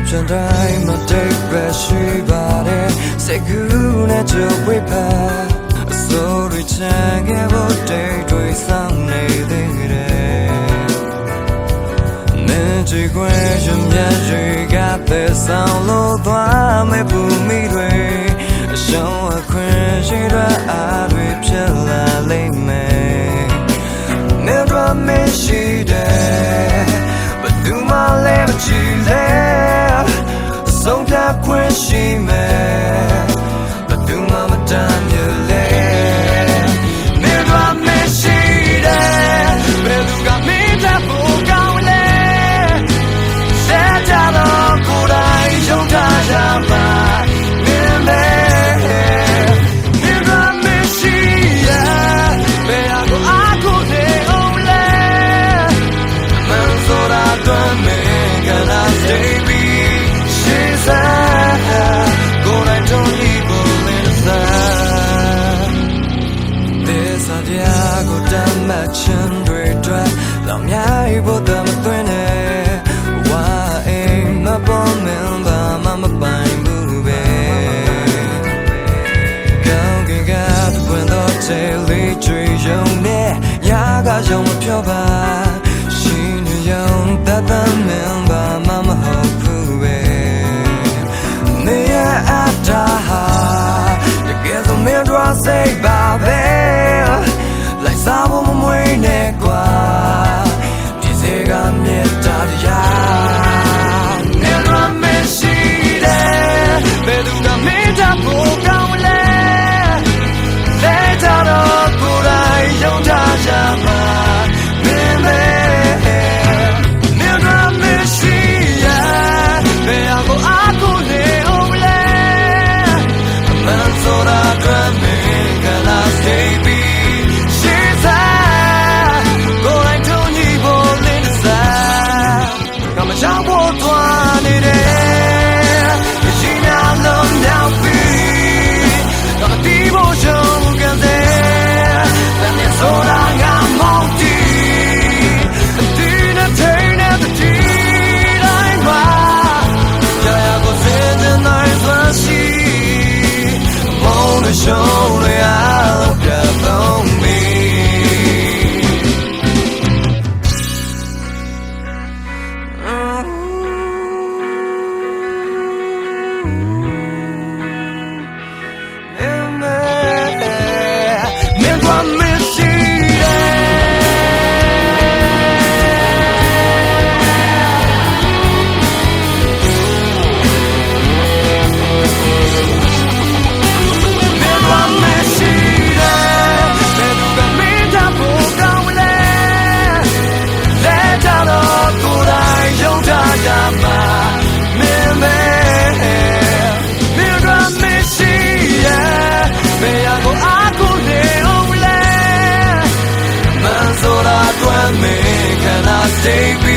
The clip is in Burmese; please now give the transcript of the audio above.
ပြန်တိုင်းမတိတ်ပဲရှိပါတယ်စိတ်ကူးနဲ့ကြိုဝေးဖက်အစိုးရချမ်းခဲ့ဖို့တိတ်တွေဆောင်နေသေးတယ်မင်းကြည့်ခွင့်ရှင်ပြန်တွေကတဲ့ဆောင်လို့သွားမဲ့ပူမိတွေအရှုံးအခွင့်ရှိတဲ့အားတွေဖြစ်လာလိမ့်မယ်မင်းတို့မရှိတဲ့ဘယ်သူမှလည်းမကြည့်လဲဆုံးဖြတ်ခွင့်ရှိမယ်ဘယ်သူမှမတမ်းမြလဲမင်းတို့မရှိတဲ့ဘယ်သူကမင်းတပ်ဖို့ကောင်းလဲဆက်ကြတော့ကိုယ်တိုင်ရုံထားကြပါမင်းမဲမင်းတို့မရှိရဲ့ဘယ်ဟာကိုအားကိုးနေအောင်လဲမန်ဆိုတာတော့မင်းကလာစေပြီးချင်တွေတွေ့လောင်မြိုင်ဖို့တမသွင်းနဲ့ဝါအိမ်မပေါ်မင်းဘာမှမပိုင်ဘူးပဲကောင်းကင်ကပွင့်တော့ချေလေးချွေရုံနဲ့ညာကရုံမပြောပါရှင်ညုံတတ်တမင်းဘာမှမဟုတ်ဘူးပဲနေရအတားဟာတကယ်ဆိုမင်းတို့စိတ်ပါပဲလိုက်စားဖို့မမွေးနဲ့ကွာဒီစေကမြတ်တရားနေရမရှိတဲ့ဘယ်သူကမင်းတပ်ဖို့ကောင်းလဲလဲကြတော့ကိုယ်တိုင်ရုံထားကြမှာမင်းမဲနေရမရှိရဲ့ဘယ်ဟာကိုအားကိုးနေအောင်လဲအမှန်ဆိုတာကမင်းကလာစေပြီး想不断你的心要能了比那么地步就跟在但你说那个梦的对那对那的地来吧要过真的那段戏梦的手里要别碰你Stay